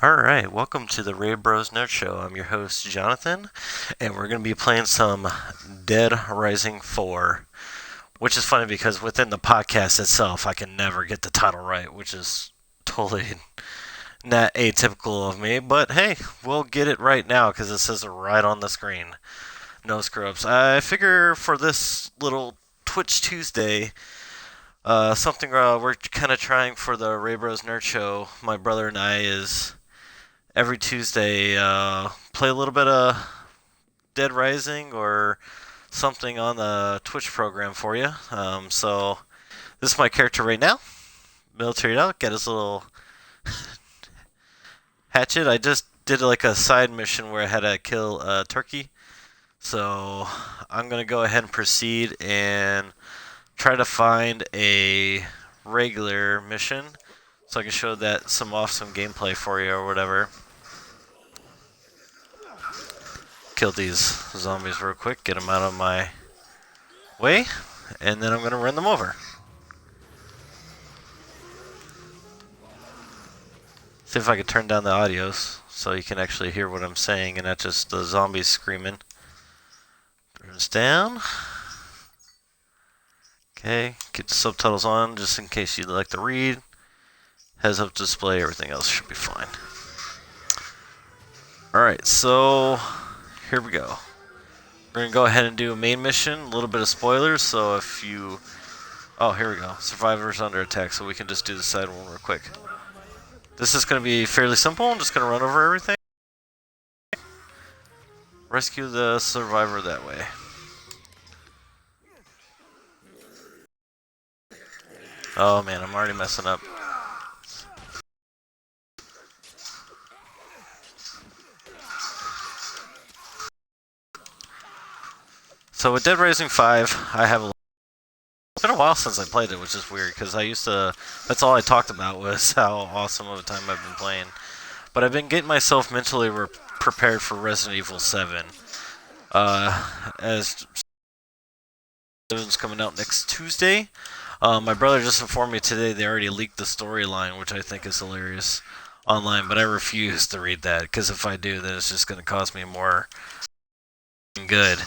Alright, welcome to the Ray Bros Nerd Show. I'm your host, Jonathan, and we're going to be playing some Dead Rising 4. Which is funny because within the podcast itself, I can never get the title right, which is totally not atypical of me. But hey, we'll get it right now because it says it right on the screen. No screw-ups. I figure for this little Twitch Tuesday, something we're kind of trying for the Ray Bros Nerd Show, my brother and I, is every Tuesday, play a little bit of Dead Rising or something on the Twitch program for you. So this is my character right now, military out, got his little hatchet. I just did like a side mission where I had to kill a turkey. So I'm gonna go ahead and proceed and try to find a regular mission so I can show that some awesome gameplay for you or whatever. Kill these zombies real quick, get them out of my way, and then I'm going to run them over. See if I can turn down the audios so you can actually hear what I'm saying and not just the zombies screaming. Turns down. Okay, get the subtitles on just in case you'd like to read. Heads up display, everything else should be fine. Alright, so here we go. We're going to go ahead and do a main mission, a little bit of spoilers, so if you... Oh, here we go. Survivors under attack, so we can just do the side one real quick. This is going to be fairly simple. I'm just going to run over everything. Rescue the survivor that way. Oh man, I'm already messing up. So with Dead Rising 5, I have it's been a while since I played it, which is weird because I used to. That's all I talked about was how awesome of a time I've been playing. But I've been getting myself mentally prepared for Resident Evil 7. As 7's coming out next Tuesday. My brother just informed me today they already leaked the storyline, which I think is hilarious online. But I refuse to read that because if I do, then it's just going to cost me more good.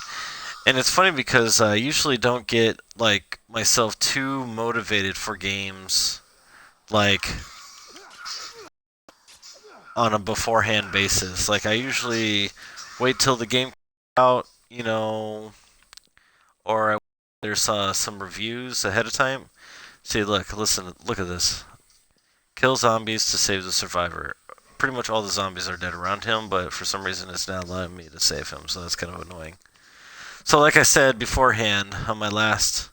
And it's funny because I usually don't get like myself too motivated for games like on a beforehand basis. Like I usually wait till the game out, or there's some reviews ahead of time. See, look, listen, look at this. Kill zombies to save the survivor. Pretty much all the zombies are dead around him, but for some reason it's not allowing me to save him, so that's kind of annoying. So like I said beforehand on my last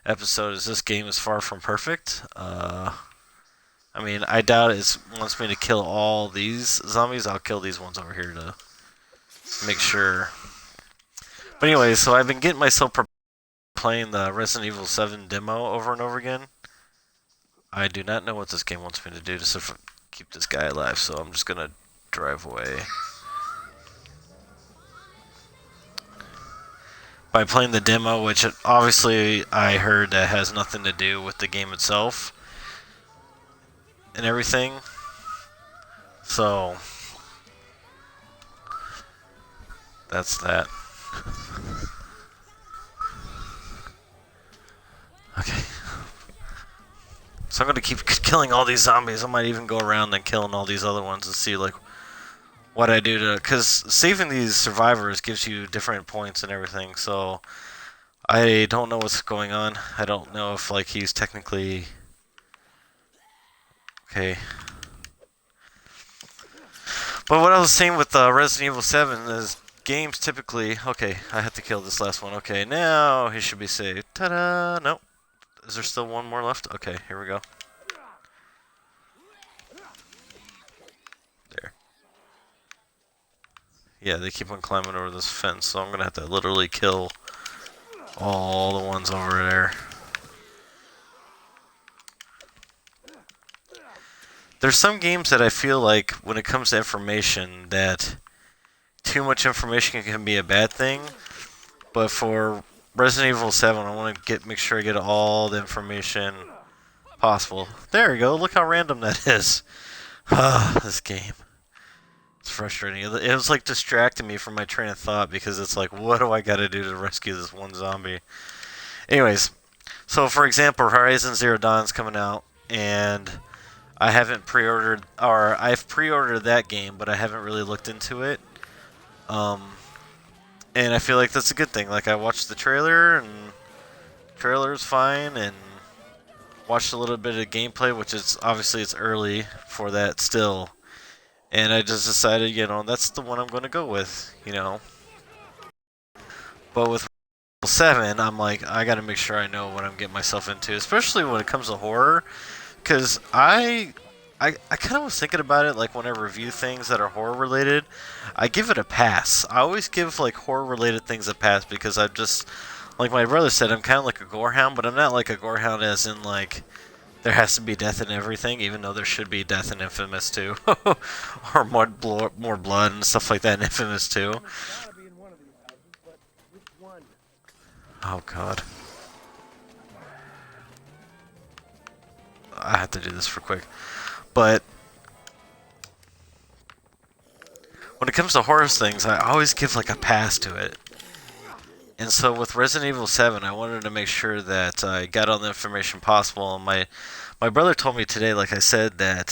episode, is this game is far from perfect. I mean, I doubt it wants me to kill all these zombies. I'll kill these ones over here to make sure. But anyway, so I've been getting myself playing the Resident Evil 7 demo over and over again. I do not know what this game wants me to do to keep this guy alive, so I'm just going to drive away. By playing the demo, which obviously I heard that has nothing to do with the game itself and everything. So that's that. Okay. So I'm gonna keep killing all these zombies. I might even go around and killing all these other ones and see like what I do to, because saving these survivors gives you different points and everything, so I don't know what's going on. I don't know if like he's technically okay. But what I was saying with Resident Evil 7 is games typically, okay, I have to kill this last one. Okay, now he should be saved. Ta-da! Nope. Is there still one more left? Okay, here we go. Yeah, they keep on climbing over this fence, so I'm gonna have to literally kill all the ones over there. There's some games that I feel like, when it comes to information, that too much information can be a bad thing. But for Resident Evil 7, I want to make sure I get all the information possible. There we go. Look how random that is. Ah, this game. It's frustrating. It was like distracting me from my train of thought because it's like, what do I got to do to rescue this one zombie? Anyways, so for example, Horizon Zero Dawn's coming out, and I haven't pre-ordered, or I've pre-ordered that game, but I haven't really looked into it. Um, and I feel like that's a good thing. Like I watched the trailer, and the trailer's fine, and watched a little bit of gameplay, which is obviously it's early for that still. And I just decided, that's the one I'm going to go with, But with 7, I'm like, I got to make sure I know what I'm getting myself into, especially when it comes to horror. Because I kind of was thinking about it, like when I review things that are horror related, I give it a pass. I always give like horror related things a pass because I'm just, like my brother said, I'm kind of like a gorehound, but I'm not like a gorehound as in like there has to be death in everything, even though there should be death in Infamous 2, or more blood and stuff like that in Infamous 2. Oh god. I have to do this for quick. But when it comes to horror things, I always give like a pass to it. And so with Resident Evil 7, I wanted to make sure that I got all the information possible. And my brother told me today, like I said, that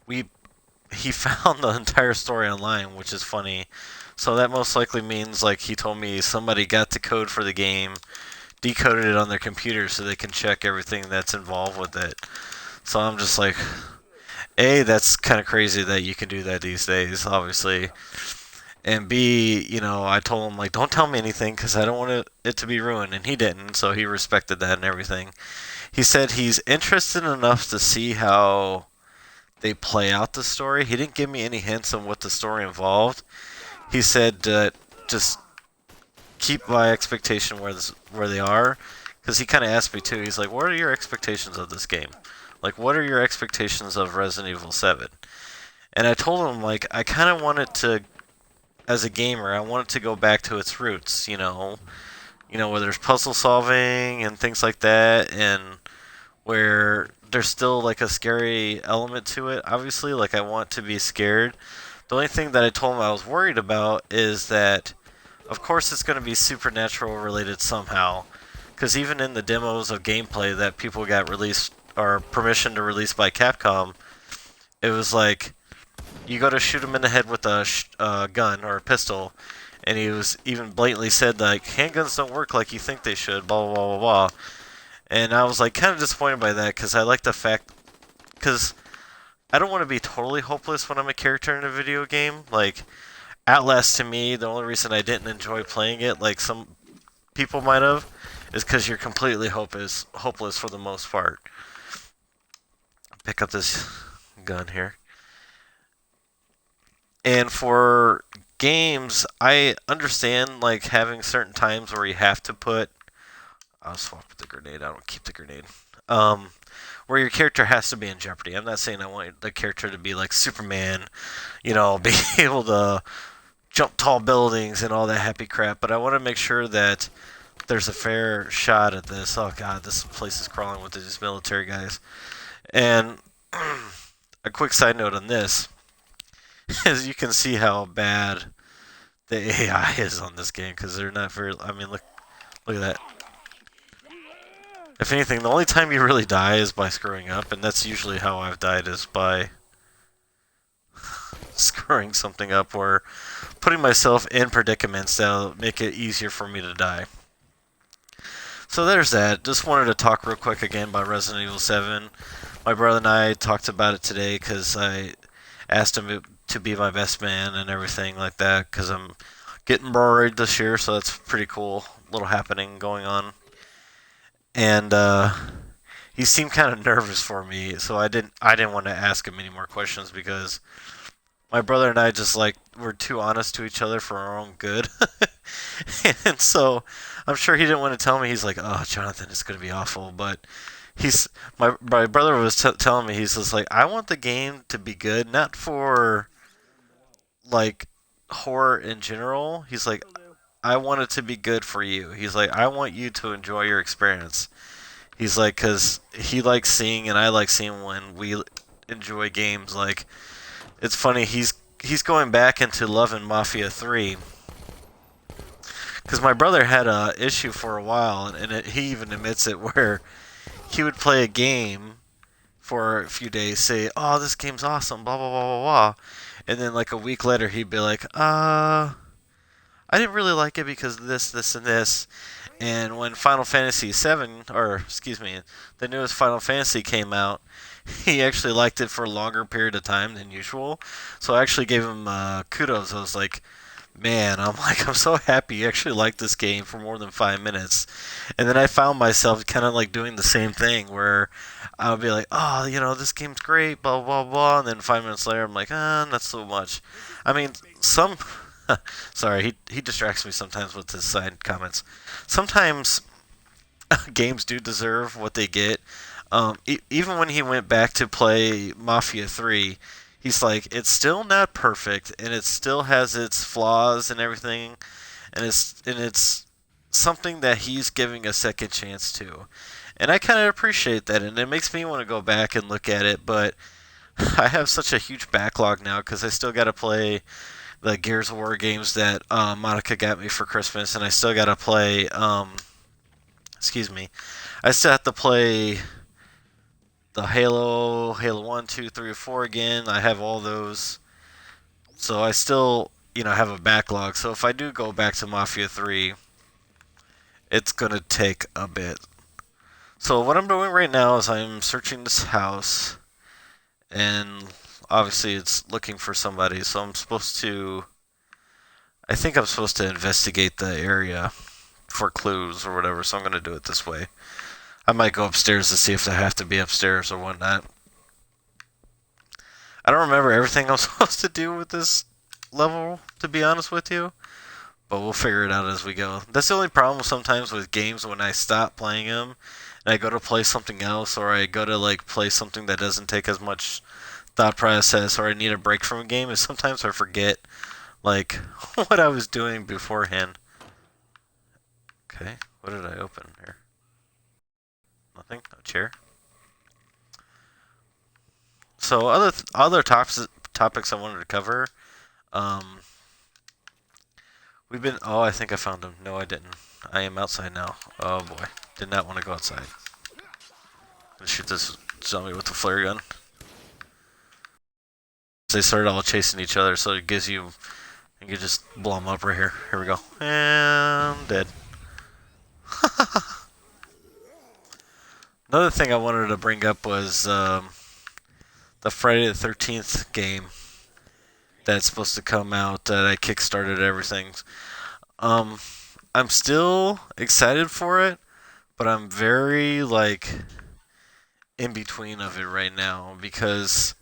he found the entire story online, which is funny. So that most likely means, like he told me, somebody got the code for the game, decoded it on their computer so they can check everything that's involved with it. So I'm just like, A, that's kind of crazy that you can do that these days, obviously. And B, I told him, like, don't tell me anything because I don't want it to be ruined. And he didn't, so he respected that and everything. He said he's interested enough to see how they play out the story. He didn't give me any hints on what the story involved. He said just keep my expectation where they are. Because he kind of asked me, too. He's like, what are your expectations of this game? Like, what are your expectations of Resident Evil 7? And I told him, like, I kind of want it to, as a gamer, I want it to go back to its roots, where there's puzzle solving and things like that, and where there's still, like, a scary element to it. Obviously, like, I want to be scared. The only thing that I told him I was worried about is that, of course, it's going to be supernatural related somehow. Because even in the demos of gameplay that people got released, or permission to release by Capcom, it was like, you go to shoot him in the head with a gun or a pistol, and he was even blatantly said, like, handguns don't work like you think they should, blah, blah, blah, blah, blah. And I was, like, kind of disappointed by that, because I like the fact, because I don't want to be totally hopeless when I'm a character in a video game. Like, Outlast, to me, the only reason I didn't enjoy playing it, like some people might have, is because you're completely hopeless for the most part. Pick up this gun here. And for games, I understand like having certain times where you have to put. I'll swap with the grenade. I don't keep the grenade. Where your character has to be in jeopardy. I'm not saying I want the character to be like Superman, be able to jump tall buildings and all that happy crap. But I want to make sure that there's a fair shot at this. Oh god, this place is crawling with these military guys. And a quick side note on this, as you can see how bad the AI is on this game, because they're not very, I mean, look at that. If anything, the only time you really die is by screwing up, and that's usually how I've died, is by screwing something up or putting myself in predicaments that'll make it easier for me to die. So there's that. Just wanted to talk real quick again about Resident Evil 7. My brother and I talked about it today because I asked him to be my best man and everything like that, because I'm getting married this year, so that's pretty cool. Little happening going on. And he seemed kind of nervous for me, so I didn't want to ask him any more questions because my brother and I just like we're too honest to each other for our own good. And so I'm sure he didn't want to tell me. He's like, "Oh, Jonathan, it's gonna be awful," but my brother was telling me, he's just like, I want the game to be good, not for like horror in general. He's like, I want it to be good for you. He's like, I want you to enjoy your experience. He's like, because he likes seeing and I like seeing when we enjoy games. Like, it's funny, he's going back into loving Mafia 3 because my brother had a issue for a while, and he even admits it, where he would play a game for a few days, say, "Oh, this game's awesome," blah blah blah blah blah, and then like a week later he'd be like, I didn't really like it because of this, this, and this." And when Final Fantasy VII, or excuse me, the newest Final Fantasy came out, he actually liked it for a longer period of time than usual. So I actually gave him kudos. I was like, man, I'm so happy you actually liked this game for more than 5 minutes. And then I found myself kind of like doing the same thing where I'll be like, oh, this game's great, blah, blah, blah. And then 5 minutes later, I'm like, not so much. I mean, some. Sorry, he distracts me sometimes with his side comments. Sometimes games do deserve what they get. Even when he went back to play Mafia 3, he's like, it's still not perfect, and it still has its flaws and everything, and it's something that he's giving a second chance to. And I kind of appreciate that, and it makes me want to go back and look at it, but I have such a huge backlog now because I still got to play the Gears of War games that Monica got me for Christmas, and I still got to play, excuse me, I still have to play the Halo 1, 2, 3, 4 again. I have all those. So I still, have a backlog. So if I do go back to Mafia 3, it's going to take a bit. So what I'm doing right now is I'm searching this house, and obviously it's looking for somebody. So I think I'm supposed to investigate the area for clues or whatever. So I'm going to do it this way. I might go upstairs to see if I have to be upstairs or whatnot. I don't remember everything I'm supposed to do with this level, to be honest with you. But we'll figure it out as we go. That's the only problem sometimes with games when I stop playing them and I go to play something else, or I go to like play something that doesn't take as much thought process, or I need a break from a game, is sometimes I forget like what I was doing beforehand. Okay, what did I open here? Nothing? No chair? So other topics I wanted to cover. We've been. Oh, I think I found him. No, I didn't. I am outside now. Oh boy, did not want to go outside. Gonna shoot this zombie with the flare gun. They started all chasing each other, so it gives you. You can just blow them up right here. Here we go. And dead. Another thing I wanted to bring up was the Friday the 13th game that's supposed to come out that I kickstarted everything. I'm still excited for it, but I'm very like in between of it right now because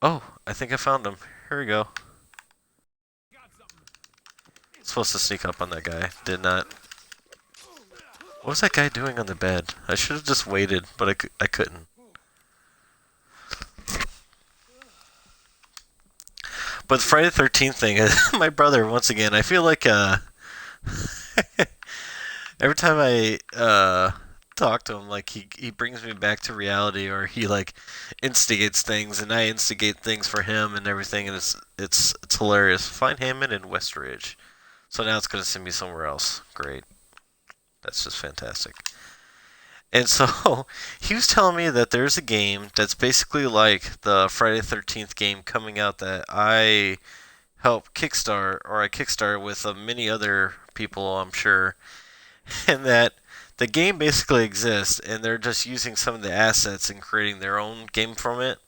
I think I found him. Here we go. Supposed to sneak up on that guy. Did not. What was that guy doing on the bed? I should have just waited, but I couldn't. But the Friday the 13th thing, my brother, once again, I feel like every time I talk to him, like he brings me back to reality, or he like instigates things, and I instigate things for him and everything, and it's hilarious. Find Hammond in Westridge. So now it's gonna send me somewhere else. Great. That's just fantastic. And so he was telling me that there's a game that's basically like the Friday the 13th game coming out that I helped kickstart, or I kickstarted with many other people, I'm sure, and that the game basically exists, and they're just using some of the assets and creating their own game from it,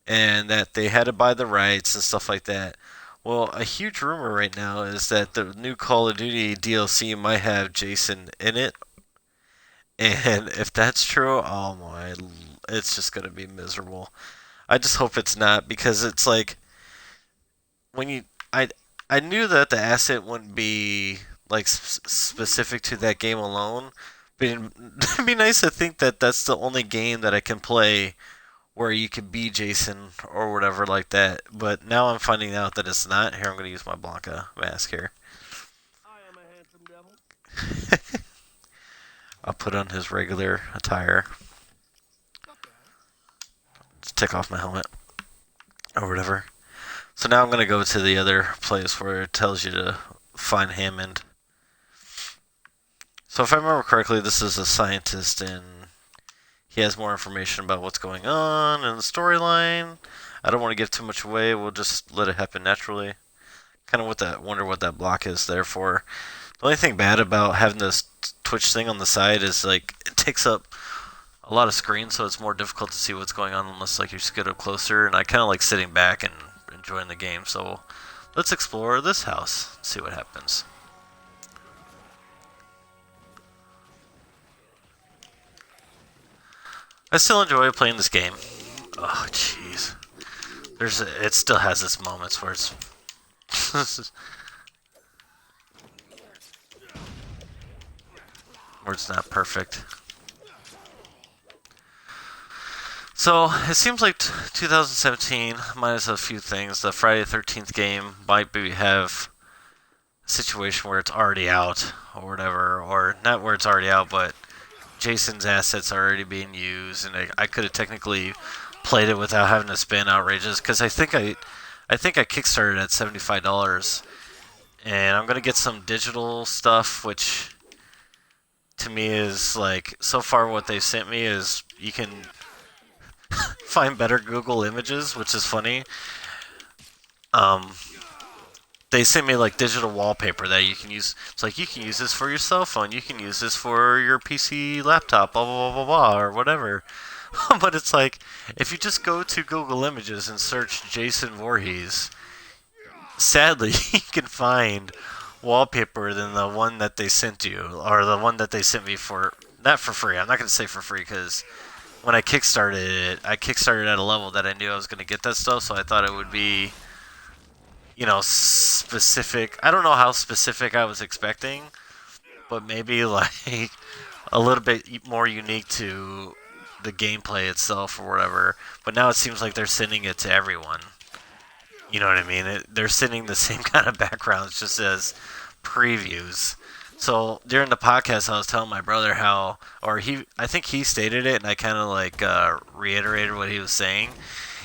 and that they had to buy the rights and stuff like that. Well, a huge rumor right now is that the new Call of Duty DLC might have Jason in it, and if that's true, oh my, it's just gonna be miserable. I just hope it's not, because it's like when I knew that the asset wouldn't be like specific to that game alone, but it'd be nice to think that that's the only game that I can play where you can be Jason or whatever like that. But now I'm finding out that it's not. Here, I'm going to use my Blanca mask here. I am a handsome devil. I'll put on his regular attire. Just take off my helmet or whatever. So now I'm going to go to the other place where it tells you to find Hammond. So if I remember correctly, this is a scientist and he has more information about what's going on in the storyline. I don't want to give too much away. We'll just let it happen naturally. Kind of wonder what that block is there for. The only thing bad about having this Twitch thing on the side is like it takes up a lot of screen, so it's more difficult to see what's going on unless like you just get up closer. And I kind of like sitting back and enjoying the game. So let's explore this house, see what happens. I still enjoy playing this game. Oh, jeez. It still has its moments where it's where it's not perfect. So it seems like 2017, minus a few things, the Friday the 13th game might have a situation where it's already out or whatever, or not where it's already out, but Jason's assets are already being used, and I could have technically played it without having to spend outrageous, because I think I kickstarted at $75, and I'm gonna get some digital stuff, which to me is like so far what they've sent me is you can find better Google images, which is funny. They sent me like digital wallpaper that you can use. It's like you can use this for your cell phone, you can use this for your PC, laptop, blah blah blah blah blah, or whatever. But it's like if you just go to Google Images and search Jason Voorhees, sadly you can find wallpaper than the one that they sent you, or the one that they sent me for not for free. I'm not going to say for free because when I kickstarted it, I kickstarted at a level that I knew I was going to get that stuff, so I thought it would be, specific. I don't know how specific I was expecting, but maybe like a little bit more unique to the gameplay itself or whatever. But now it seems like they're sending it to everyone. You know what I mean? They're sending the same kind of backgrounds just as previews. So during the podcast, I was telling my brother I think he stated it, and I kind of like reiterated what he was saying.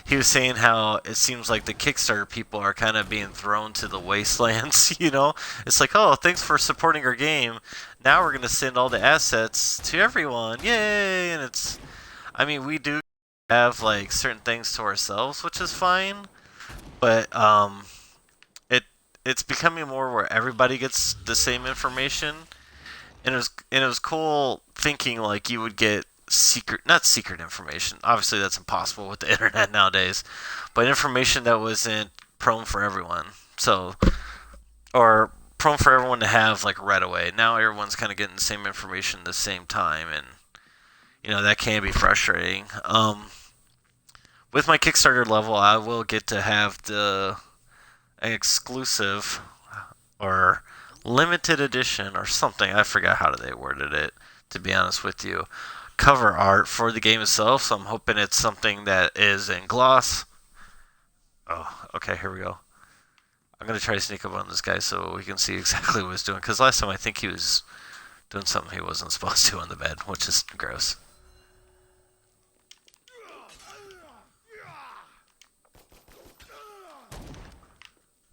He was saying how it seems like the Kickstarter people are kind of being thrown to the wastelands. It's like, oh, thanks for supporting our game. Now we're gonna send all the assets to everyone, yay! And we do have like certain things to ourselves, which is fine, but it's becoming more where everybody gets the same information, and it was cool thinking like you would get not secret information. Obviously, that's impossible with the internet nowadays, but information that wasn't prone for everyone. So, or prone for everyone to have like right away. Now everyone's kind of getting the same information at the same time, and that can be frustrating. With my Kickstarter level, I will get to have the exclusive or limited edition or something. I forgot how they worded it, to be honest with you. Cover art for the game itself, so I'm hoping it's something that is in gloss. Oh, okay, here we go. I'm going to try to sneak up on this guy so we can see exactly what he's doing, because last time I think he was doing something he wasn't supposed to on the bed, which is gross.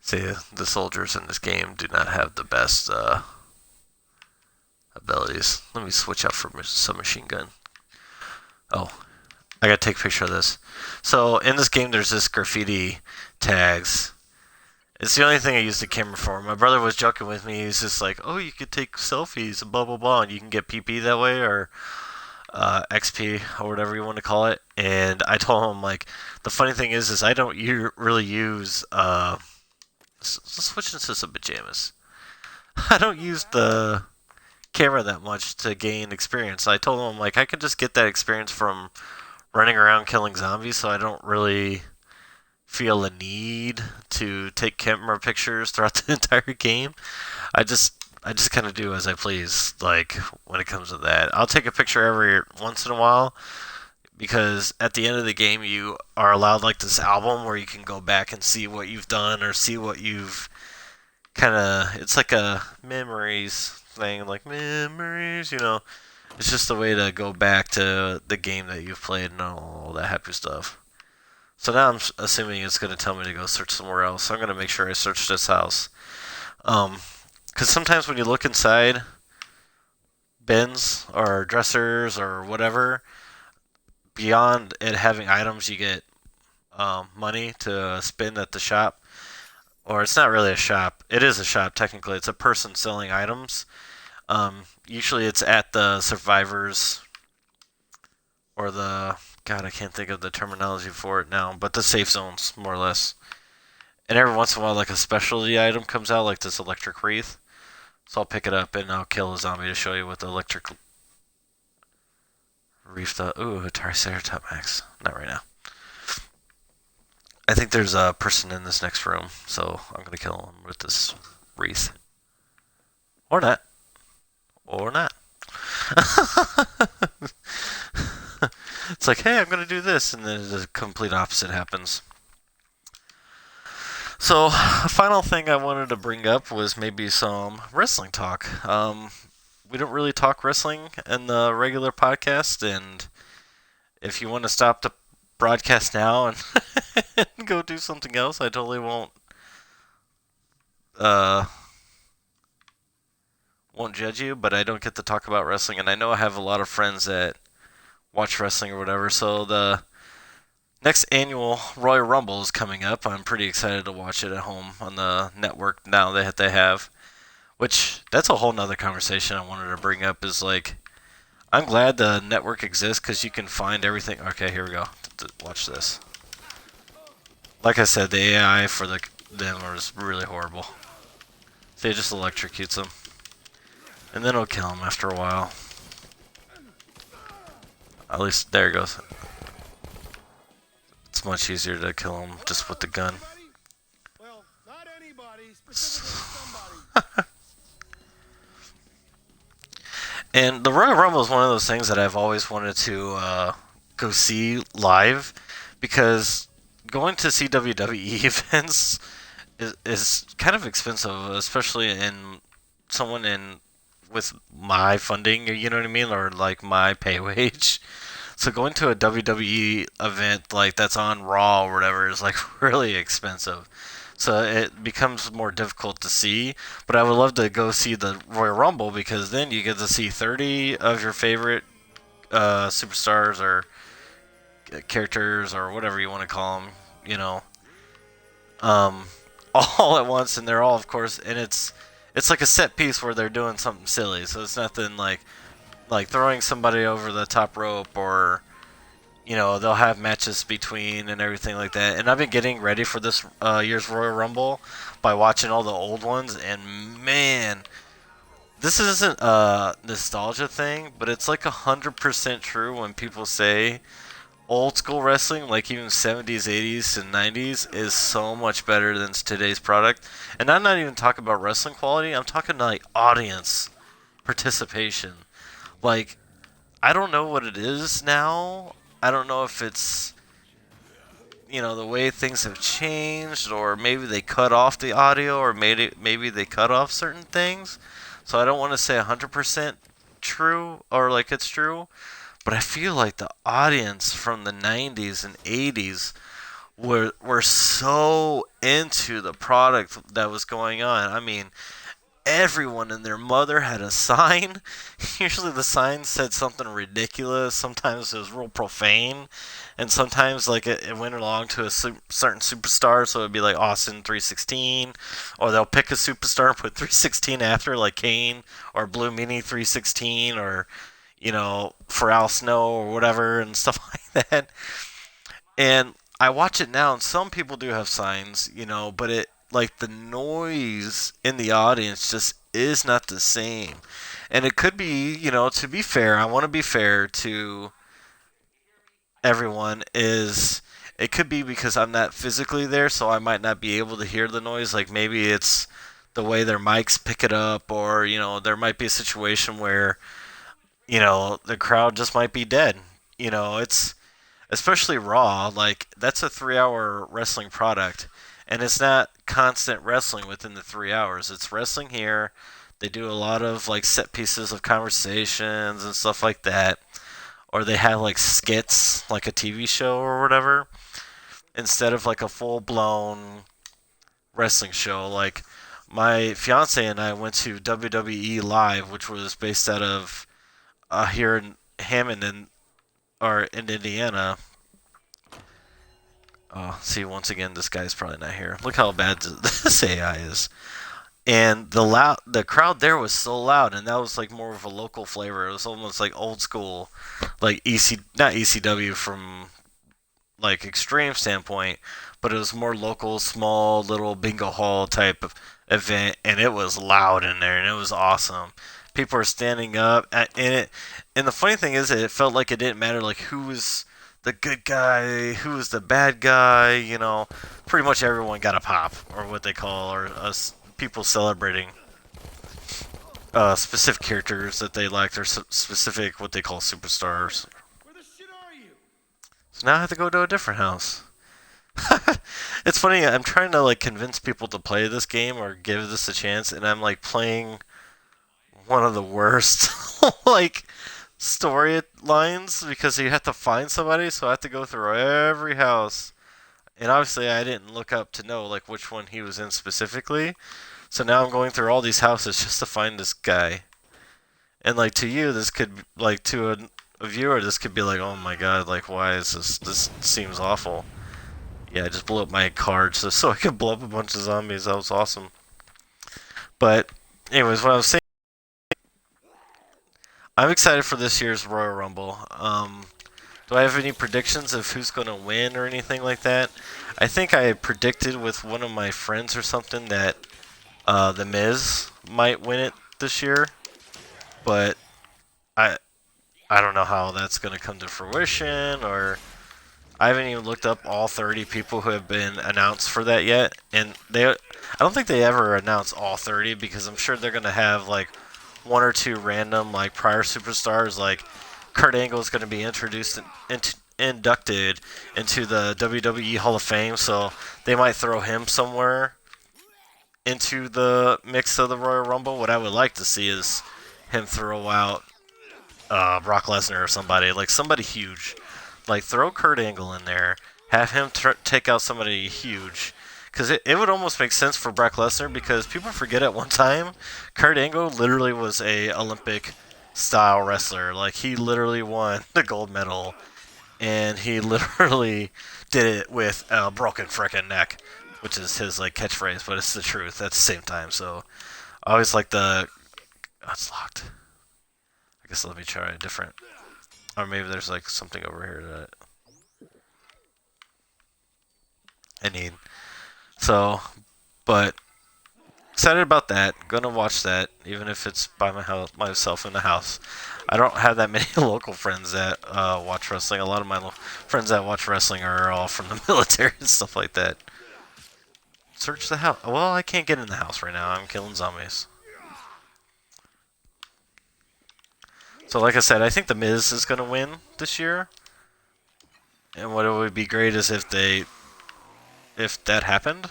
See, the soldiers in this game do not have the best abilities. Let me switch out for some machine gun. Oh, I gotta take a picture of this. So in this game, there's this graffiti tags. It's the only thing I use the camera for. My brother was joking with me. He's just like, "Oh, you could take selfies and blah blah blah, and you can get PP that way, or XP or whatever you want to call it." And I told him like, the funny thing is I don't really use Let's switch into some pajamas. I don't use the camera that much to gain experience. I told him like I could just get that experience from running around killing zombies, so I don't really feel a need to take camera pictures throughout the entire game. I just kind of do as I please. Like when it comes to that, I'll take a picture every once in a while, because at the end of the game you are allowed like this album where you can go back and see what you've done or see what you've it's like a memories thing, like memories, it's just a way to go back to the game that you've played and all that happy stuff. So now assuming it's going to tell me to go search somewhere else. So I'm going to make sure I search this house. Because sometimes when you look inside bins or dressers or whatever, beyond it having items, you get money to spend at the shop. Or it's not really a shop. It is a shop, technically. It's a person selling items. Usually it's at the survivors or the... God, I can't think of the terminology for it now, but the safe zones, more or less. And every once in a while, like a specialty item comes out, like this electric wreath. So I'll pick it up and I'll kill a zombie to show you what the electric wreath does. Ooh, a Triceratops Max. Not right now. I think there's a person in this next room, so I'm going to kill him with this wreath. Or not. Or not. It's like, hey, I'm going to do this, and then the complete opposite happens. So, a final thing I wanted to bring up was maybe some wrestling talk. We don't really talk wrestling in the regular podcast, and if you want to stop the broadcast now and go do something else, I totally won't judge you, but I don't get to talk about wrestling, and I know I have a lot of friends that watch wrestling or whatever, so the next annual Royal Rumble is coming up. I'm pretty excited to watch it at home on the network now that they have, which that's a whole nother conversation I wanted to bring up is like, I'm glad the network exists because you can find everything. Okay, here we go. Watch this. Like I said, the AI for them was really horrible. So it just electrocutes them. And then it'll kill them after a while. At least, there it goes. It's much easier to kill them just with the gun. Well, not anybody, specifically somebody. And the Royal Rumble is one of those things that I've always wanted to go see live, because going to see WWE events is kind of expensive, especially in someone with my funding, you know what I mean, or like my pay wage. So going to a WWE event like that's on Raw or whatever is like really expensive. So it becomes more difficult to see. But I would love to go see the Royal Rumble, because then you get to see 30 of your favorite superstars or characters or whatever you want to call them, you know, all at once, and they're all, of course, and it's like a set piece where they're doing something silly. So it's nothing like throwing somebody over the top rope, or you know, they'll have matches between and everything like that. And I've been getting ready for this year's Royal Rumble by watching all the old ones, and man, this isn't a nostalgia thing, but it's like 100% true when people say old school wrestling, like even 70s, 80s, and 90s, is so much better than today's product. And I'm not even talking about wrestling quality, I'm talking like audience participation. Like, I don't know what it is now. I don't know if it's, you know, the way things have changed, or maybe they cut off the audio, or maybe they cut off certain things. So I don't want to say 100% true, or like it's true, but I feel like the audience from the 90s and 80s were so into the product that was going on. I mean, everyone and their mother had a sign. Usually the sign said something ridiculous. Sometimes it was real profane. And sometimes like it went along to a certain superstar. So it would be like Austin 316. Or they'll pick a superstar and put 316 after, like Kane or Blue Meanie 316, or, you know, for Al Snow or whatever, and stuff like that. And I watch it now, and some people do have signs, you know, but it, like, the noise in the audience just is not the same. And it could be, you know, to be fair, I want to be fair to everyone, is it could be because I'm not physically there, so I might not be able to hear the noise. Like, maybe it's the way their mics pick it up, or, you know, there might be a situation where, you know, the crowd just might be dead. You know, it's, especially Raw, like, that's a 3 hour wrestling product, and it's not constant wrestling within the 3 hours. It's wrestling here. They do a lot of like set pieces of conversations and stuff like that, or they have like skits, like a TV show or whatever. instead of like a full blown wrestling show. Like my fiance and I went to WWE Live, which was based out of here in Hammond or in Indiana. See, once again, this guy's probably not here. Look how bad this AI is. And the crowd there was so loud, and that was like more of a local flavor. It was almost like old school, like not ECW from like extreme standpoint, but it was more local, small little bingo hall type of event, and it was loud in there, and it was awesome. People were standing up, and the funny thing is, it felt like it didn't matter like who was the good guy, who was the bad guy. Pretty much everyone got a pop, or what they call, or us people celebrating specific characters that they liked, or specific what they call superstars. Where the shit are you? So now I have to go to a different house. It's funny. I'm trying to like convince people to play this game or give this a chance, and I'm like playing one of the worst like storylines because you have to find somebody. So I have to go through every house, and obviously I didn't look up to know like which one he was in specifically. So now I'm going through all these houses just to find this guy. And like to you, this could like to a viewer, this could be like, oh my god, like why is this? This seems awful. Yeah, I just blew up my card so I could blow up a bunch of zombies. That was awesome. But, anyways, what I was saying, I'm excited for this year's Royal Rumble. Do I have any predictions of who's going to win or anything like that? I think I predicted with one of my friends or something that The Miz might win it this year. But I don't know how that's going to come to fruition, or I haven't even looked up all 30 people who have been announced for that yet, and I don't think they ever announce all 30 because I'm sure they're gonna have like one or two random like prior superstars, like Kurt Angle is gonna be inducted into the WWE Hall of Fame, so they might throw him somewhere into the mix of the Royal Rumble. What I would like to see is him throw out Brock Lesnar or somebody huge. Like, throw Kurt Angle in there, have him take out somebody huge. Because it would almost make sense for Brock Lesnar, because people forget at one time, Kurt Angle literally was a Olympic-style wrestler. Like, he literally won the gold medal, and he literally did it with a broken frickin' neck, which is his, like, catchphrase, but it's the truth at the same time. So, I always like oh, it's locked. I guess let me try a different... Or maybe there's like something over here that I need. So, but excited about that. Gonna watch that, even if it's by myself in the house. I don't have that many local friends that watch wrestling. A lot of my friends that watch wrestling are all from the military and stuff like that. Search the house. Well, I can't get in the house right now. I'm killing zombies. So like I said, I think The Miz is going to win this year. And what it would be great is if that happened.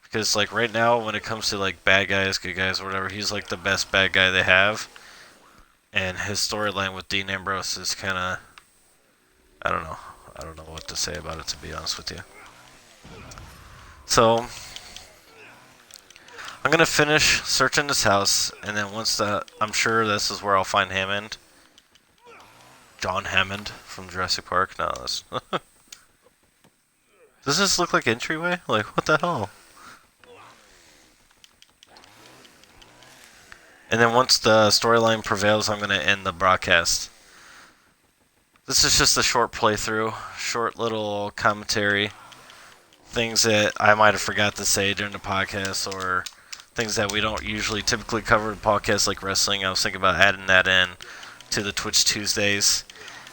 Because like right now, when it comes to like bad guys, good guys, or whatever, he's like the best bad guy they have. And his storyline with Dean Ambrose is kind of, I don't know. I don't know what to say about it, to be honest with you. So I'm gonna finish searching this house, and then I'm sure this is where I'll find Hammond. John Hammond from Jurassic Park. No, that's does this look like entryway? Like, what the hell? And then once the storyline prevails, I'm gonna end the broadcast. This is just a short playthrough, short little commentary, things that I might have forgot to say during the podcast, or things that we don't usually typically cover in podcasts like wrestling. I was thinking about adding that in to the Twitch Tuesdays.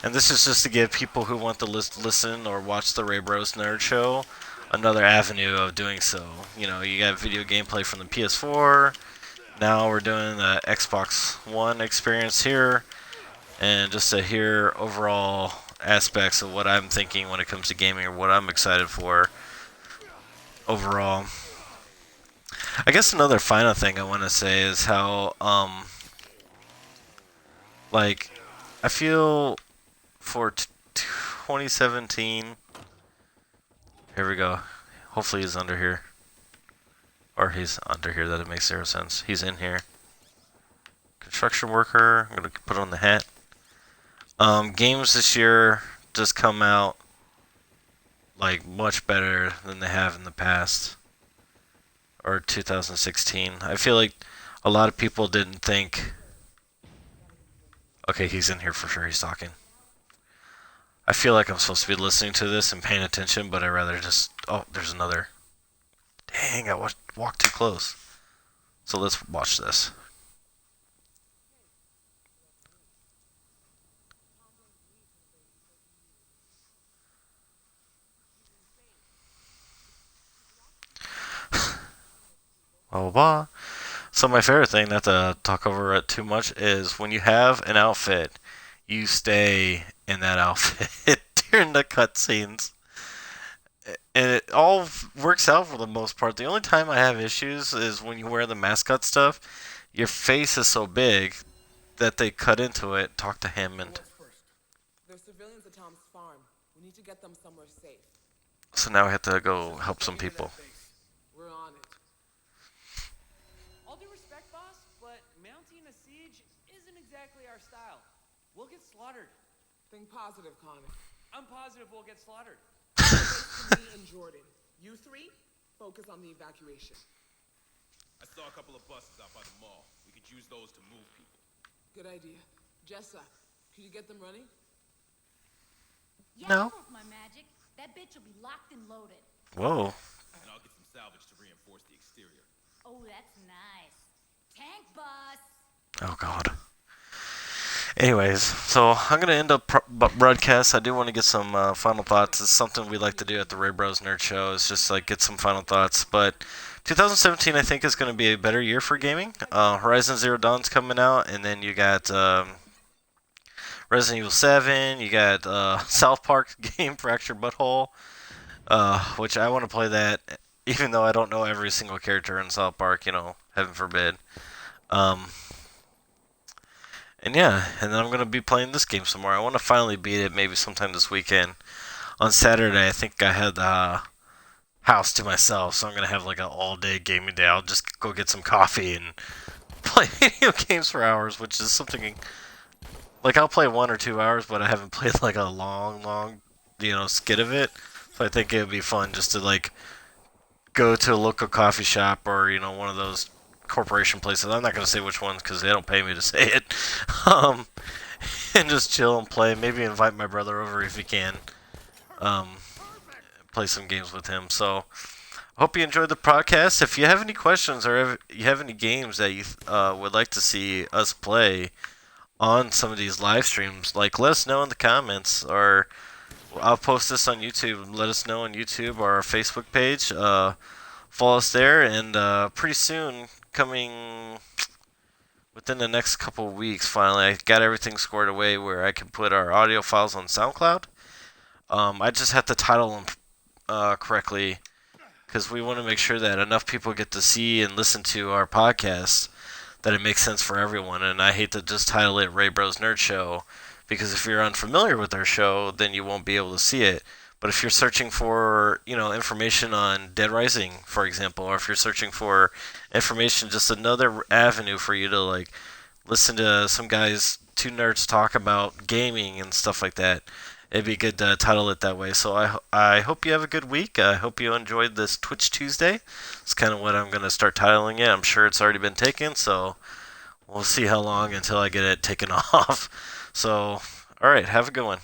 And this is just to give people who want to listen or watch the Ray Bros Nerd Show another avenue of doing so. You know, you got video gameplay from the PS4. Now we're doing the Xbox One experience here. And just to hear overall aspects of what I'm thinking when it comes to gaming, or what I'm excited for overall. I guess another final thing I want to say is how, like, I feel for 2017, Here we go. Hopefully he's under here. Or he's under here. That it makes zero sense. He's in here. Construction worker. I'm gonna put on the hat. Games this year just come out like much better than they have in the past. Or 2016. I feel like a lot of people didn't think. Okay, he's in here for sure. He's talking. I feel like I'm supposed to be listening to this and paying attention, but I rather just. Oh, there's another. Dang, I walked too close. So let's watch this. Blah, blah, blah. So my favorite thing, not to talk over it too much, is when you have an outfit, you stay in that outfit during the cutscenes. And it all works out for the most part. The only time I have issues is when you wear the mascot stuff. Your face is so big that they cut into it, talk to him, and What's first? There's civilians at Tom's farm. We need to get them somewhere safe. so now I have to go help some people. We're on it. All due respect, boss, but mounting a siege isn't exactly our style. We'll get slaughtered. Think positive, Connor. I'm positive we'll get slaughtered. To me and Jordan. You three, focus on the evacuation. I saw a couple of buses out by the mall. We could use those to move people. Good idea. Jessa, can you get them running? Yeah, No. I work my magic. That bitch will be locked and loaded. Whoa. And I'll get some salvage to reinforce the exterior. Oh, that's nice. Tank bus. Oh God. Anyways, so I'm gonna end up broadcast. I do want to get some final thoughts. It's something we like to do at the Ray Bros Nerd Show. Is just like get some final thoughts. But 2017, I think, is going to be a better year for gaming. Horizon Zero Dawn's coming out, and then you got Resident Evil 7. You got South Park game Fractured Butthole, which I want to play that, even though I don't know every single character in South Park. You know, heaven forbid. And yeah, and then I'm going to be playing this game some more. I want to finally beat it maybe sometime this weekend. On Saturday, I think I had the house to myself, so I'm going to have like an all-day gaming day. I'll just go get some coffee and play video games for hours, which is something... Like, I'll play 1 or 2 hours, but I haven't played like a long, skit of it. So I think it would be fun just to like go to a local coffee shop or, one of those corporation places. I'm not going to say which ones because they don't pay me to say it. And just chill and play. Maybe invite my brother over if he can. Play some games with him. So I hope you enjoyed the podcast. If you have any questions or if you have any games that you would like to see us play on some of these live streams, like let us know in the comments, or I'll post this on YouTube. Let us know on YouTube or our Facebook page. Follow us there, and pretty soon, coming within the next couple of weeks, finally, I got everything squared away where I can put our audio files on SoundCloud. I just have to title them correctly because we want to make sure that enough people get to see and listen to our podcast that it makes sense for everyone. And I hate to just title it Ray Bros Nerd Show because if you're unfamiliar with our show, then you won't be able to see it. But if you're searching for, information on Dead Rising, for example, or if you're searching for information, just another avenue for you to like listen to some guys, two nerds talk about gaming and stuff like that, it'd be good to title it that way. So I hope you have a good week. I hope you enjoyed this Twitch Tuesday. It's kind of what I'm going to start titling it. I'm sure it's already been taken, so we'll see how long until I get it taken off. So, all right, have a good one.